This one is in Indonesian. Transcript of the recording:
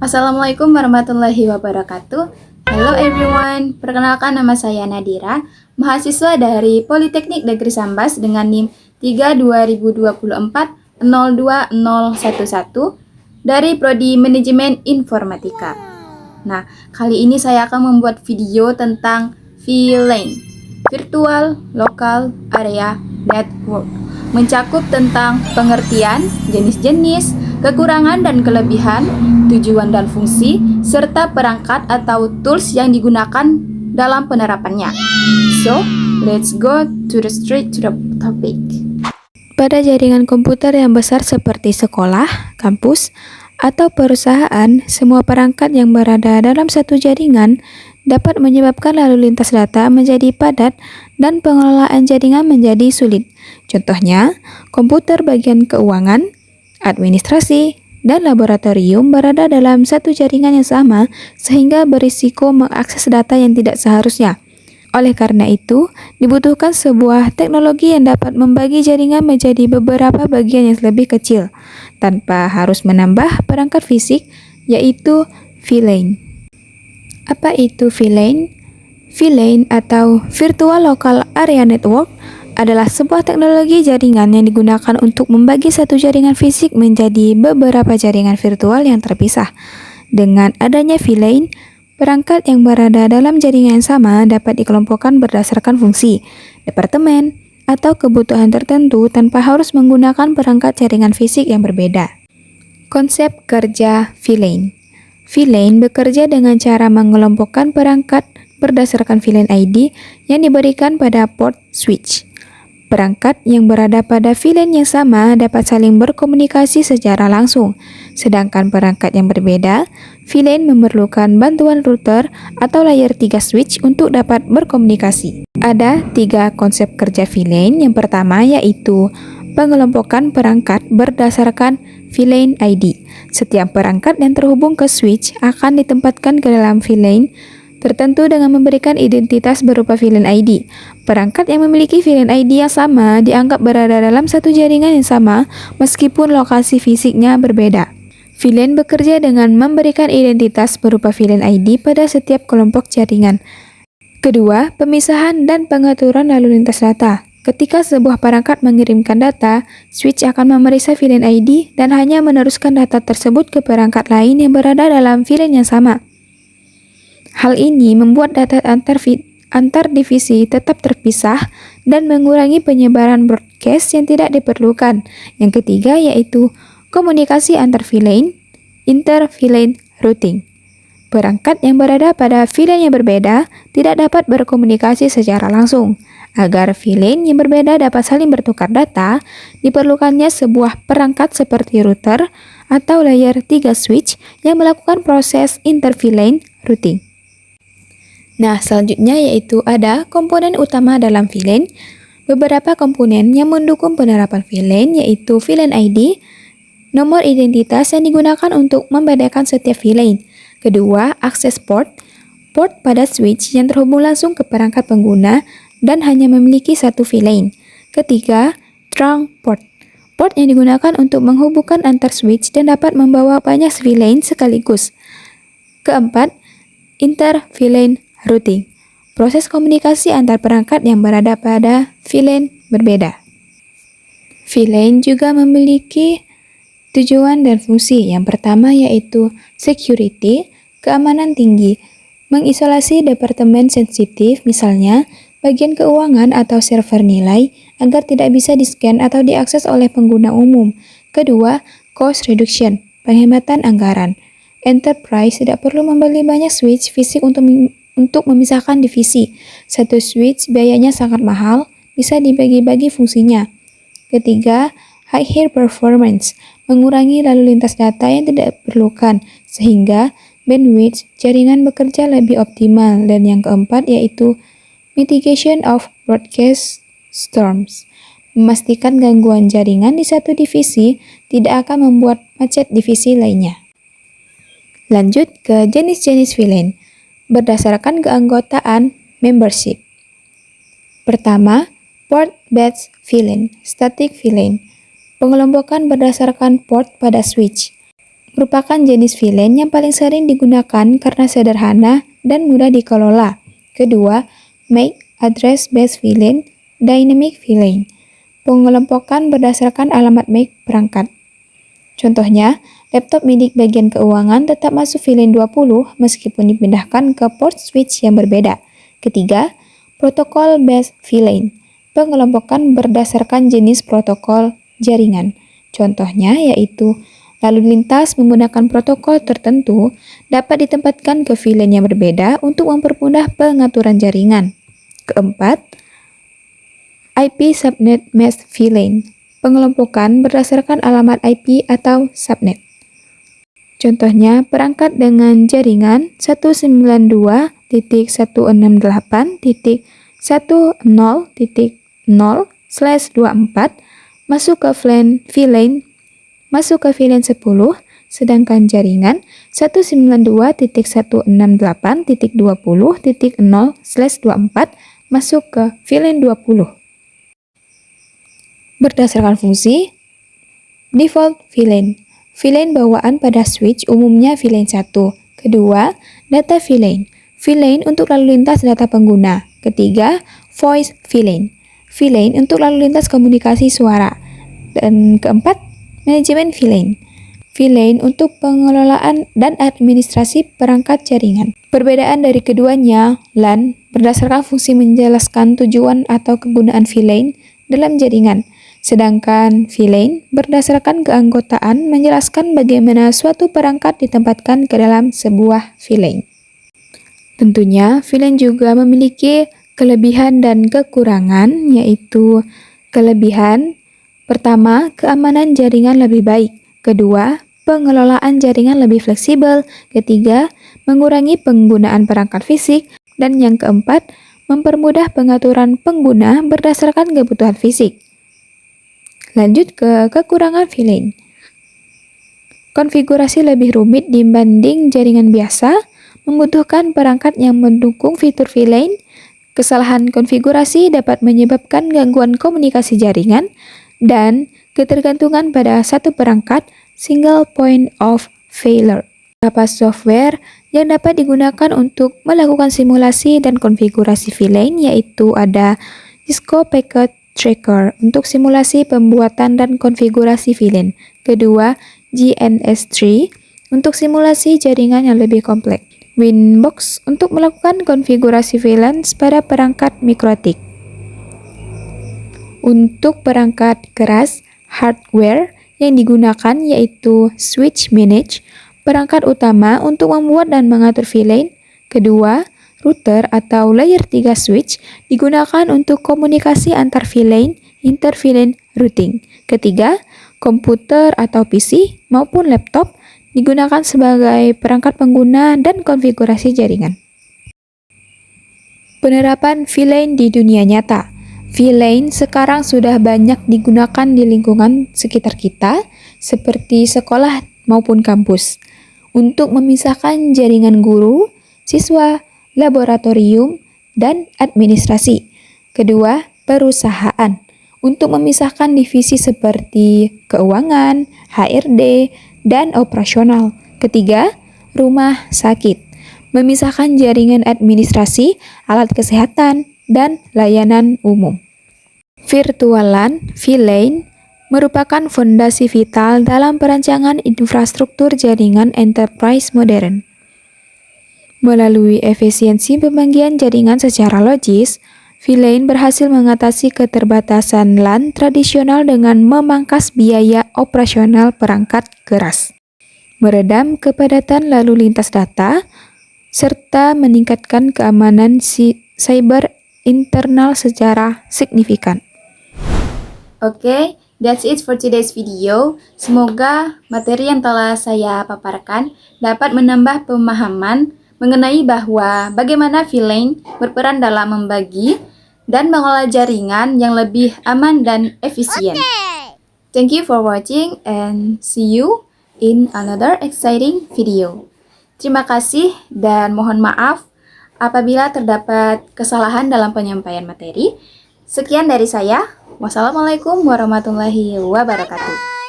Assalamualaikum warahmatullahi wabarakatuh. Hello everyone, perkenalkan nama saya Nadira, mahasiswa dari Politeknik Negeri Sambas dengan NIM 3 2024 02011 dari Prodi Manajemen Informatika. Nah, kali ini saya akan membuat video tentang VLAN, Virtual Local Area Network, mencakup tentang pengertian, jenis-jenis, kekurangan dan kelebihan, tujuan dan fungsi, serta perangkat atau tools yang digunakan dalam penerapannya. So, let's go straight to the topic. Pada jaringan komputer yang besar seperti sekolah, kampus, atau perusahaan, semua perangkat yang berada dalam satu jaringan dapat menyebabkan lalu lintas data menjadi padat dan pengelolaan jaringan menjadi sulit. Contohnya, komputer bagian keuangan, administrasi, dan laboratorium berada dalam satu jaringan yang sama sehingga berisiko mengakses data yang tidak seharusnya. Oleh karena itu, dibutuhkan sebuah teknologi yang dapat membagi jaringan menjadi beberapa bagian yang lebih kecil, tanpa harus menambah perangkat fisik, yaitu VLAN. Apa itu VLAN? VLAN atau Virtual Local Area Network adalah sebuah teknologi jaringan yang digunakan untuk membagi satu jaringan fisik menjadi beberapa jaringan virtual yang terpisah. Dengan adanya VLAN, perangkat yang berada dalam jaringan yang sama dapat dikelompokkan berdasarkan fungsi, departemen, atau kebutuhan tertentu tanpa harus menggunakan perangkat jaringan fisik yang berbeda. Konsep kerja VLAN. VLAN bekerja dengan cara mengelompokkan perangkat berdasarkan VLAN ID yang diberikan pada port switch. Perangkat yang berada pada VLAN yang sama dapat saling berkomunikasi secara langsung, sedangkan perangkat yang berbeda, VLAN memerlukan bantuan router atau layer 3 switch untuk dapat berkomunikasi. Ada 3 konsep kerja VLAN. Yang pertama yaitu pengelompokan perangkat berdasarkan VLAN ID. Setiap perangkat yang terhubung ke switch akan ditempatkan ke dalam VLAN tertentu dengan memberikan identitas berupa VLAN ID. Perangkat yang memiliki VLAN ID yang sama dianggap berada dalam satu jaringan yang sama meskipun lokasi fisiknya berbeda. VLAN bekerja dengan memberikan identitas berupa VLAN ID pada setiap kelompok jaringan. Kedua, pemisahan dan pengaturan lalu lintas data. Ketika sebuah perangkat mengirimkan data, switch akan memeriksa VLAN ID dan hanya meneruskan data tersebut ke perangkat lain yang berada dalam VLAN yang sama. Hal ini membuat data antar divisi tetap terpisah dan mengurangi penyebaran broadcast yang tidak diperlukan. Yang ketiga yaitu komunikasi antar VLAN, inter-VLAN routing. Perangkat yang berada pada VLAN yang berbeda tidak dapat berkomunikasi secara langsung. Agar VLAN yang berbeda dapat saling bertukar data, diperlukannya sebuah perangkat seperti router atau layer 3 switch yang melakukan proses inter-VLAN routing. Nah, selanjutnya yaitu ada komponen utama dalam VLAN. Beberapa komponen yang mendukung penerapan VLAN yaitu VLAN ID, nomor identitas yang digunakan untuk membedakan setiap VLAN. Kedua, akses port pada switch yang terhubung langsung ke perangkat pengguna dan hanya memiliki satu VLAN. Ketiga, trunk port yang digunakan untuk menghubungkan antar switch dan dapat membawa banyak VLAN sekaligus. Keempat, inter-VLAN routing, proses komunikasi antar perangkat yang berada pada VLAN berbeda. VLAN juga memiliki tujuan dan fungsi. Yang pertama yaitu security, keamanan tinggi, mengisolasi departemen sensitif, misalnya bagian keuangan atau server nilai, agar tidak bisa di-scan atau diakses oleh pengguna umum. Kedua, cost reduction, penghematan anggaran. Enterprise tidak perlu membeli banyak switch fisik untuk memisahkan divisi. Satu switch biayanya sangat mahal, bisa dibagi-bagi fungsinya. Ketiga, high performance, mengurangi lalu lintas data yang tidak diperlukan, sehingga bandwidth jaringan bekerja lebih optimal. Dan yang keempat yaitu mitigation of broadcast storms, memastikan gangguan jaringan di satu divisi tidak akan membuat macet divisi lainnya. Lanjut ke jenis-jenis VLAN berdasarkan keanggotaan membership. Pertama, port-based VLAN, static VLAN, pengelompokan berdasarkan port pada switch. merupakan jenis VLAN yang paling sering digunakan karena sederhana dan mudah dikelola. Kedua, MAC Address Based VLAN, Dynamic VLAN. Pengelompokan berdasarkan alamat MAC perangkat. Contohnya, laptop milik bagian keuangan tetap masuk VLAN 20 meskipun dipindahkan ke port switch yang berbeda. Ketiga, Protocol Based VLAN. Pengelompokan berdasarkan jenis protokol jaringan. Contohnya yaitu lalu lintas menggunakan protokol tertentu dapat ditempatkan ke VLAN yang berbeda untuk mempermudah pengaturan jaringan. Keempat, IP Subnet Mesh VLAN. Pengelompokan berdasarkan alamat IP atau subnet. Contohnya, perangkat dengan jaringan 192.168.10.0/24 masuk ke VLAN 10, sedangkan jaringan 192.168.20.0/24 masuk ke VLAN 20. Berdasarkan fungsi, default VLAN. VLAN bawaan pada switch umumnya VLAN 1. Kedua, data VLAN. VLAN untuk lalu lintas data pengguna. Ketiga, voice VLAN. VLAN untuk lalu lintas komunikasi suara. Dan keempat, manajemen VLAN. VLAN untuk pengelolaan dan administrasi perangkat jaringan. Perbedaan dari keduanya, LAN berdasarkan fungsi menjelaskan tujuan atau kegunaan VLAN dalam jaringan. Sedangkan VLAN berdasarkan keanggotaan menjelaskan bagaimana suatu perangkat ditempatkan ke dalam sebuah VLAN. Tentunya, VLAN juga memiliki kelebihan dan kekurangan, yaitu kelebihan pertama, keamanan jaringan lebih baik. Kedua, pengelolaan jaringan lebih fleksibel. Ketiga, mengurangi penggunaan perangkat fisik. Dan yang keempat, mempermudah pengaturan pengguna berdasarkan kebutuhan fisik. Lanjut ke kekurangan VLAN. Konfigurasi lebih rumit dibanding jaringan biasa, membutuhkan perangkat yang mendukung fitur VLAN. Kesalahan konfigurasi dapat menyebabkan gangguan komunikasi jaringan dan ketergantungan pada satu perangkat, single point of failure. Beberapa software yang dapat digunakan untuk melakukan simulasi dan konfigurasi VLAN yaitu ada Cisco Packet Tracker untuk simulasi pembuatan dan konfigurasi VLAN. Kedua, GNS3 untuk simulasi jaringan yang lebih kompleks. Winbox untuk melakukan konfigurasi VLAN pada perangkat mikrotik. Untuk perangkat keras, hardware yang digunakan yaitu Switch Manage, perangkat utama untuk membuat dan mengatur VLAN. Kedua, router atau layer 3 switch digunakan untuk komunikasi antar VLAN, inter-VLAN routing. Ketiga, komputer atau PC maupun laptop digunakan sebagai perangkat pengguna dan konfigurasi jaringan. Penerapan VLAN di dunia nyata. VLAN sekarang sudah banyak digunakan di lingkungan sekitar kita, seperti sekolah maupun kampus, untuk memisahkan jaringan guru, siswa, laboratorium, dan administrasi. Kedua, perusahaan untuk memisahkan divisi seperti keuangan, HRD, dan operasional. Ketiga, rumah sakit memisahkan jaringan administrasi, alat kesehatan, dan layanan umum. Virtual LAN, VLAN, merupakan fondasi vital dalam perancangan infrastruktur jaringan enterprise modern. Melalui efisiensi pembagian jaringan secara logis, VLAN berhasil mengatasi keterbatasan LAN tradisional dengan memangkas biaya operasional perangkat keras, meredam kepadatan lalu lintas data, serta meningkatkan keamanan cyber internal secara signifikan. Oke, that's it for today's video. Semoga materi yang telah saya paparkan dapat menambah pemahaman mengenai bahwa bagaimana VLAN berperan dalam membagi dan mengolah jaringan yang lebih aman dan efisien. Thank you for watching and see you in another exciting video. Terima kasih dan mohon maaf apabila terdapat kesalahan dalam penyampaian materi. Sekian dari saya. Wassalamualaikum warahmatullahi wabarakatuh.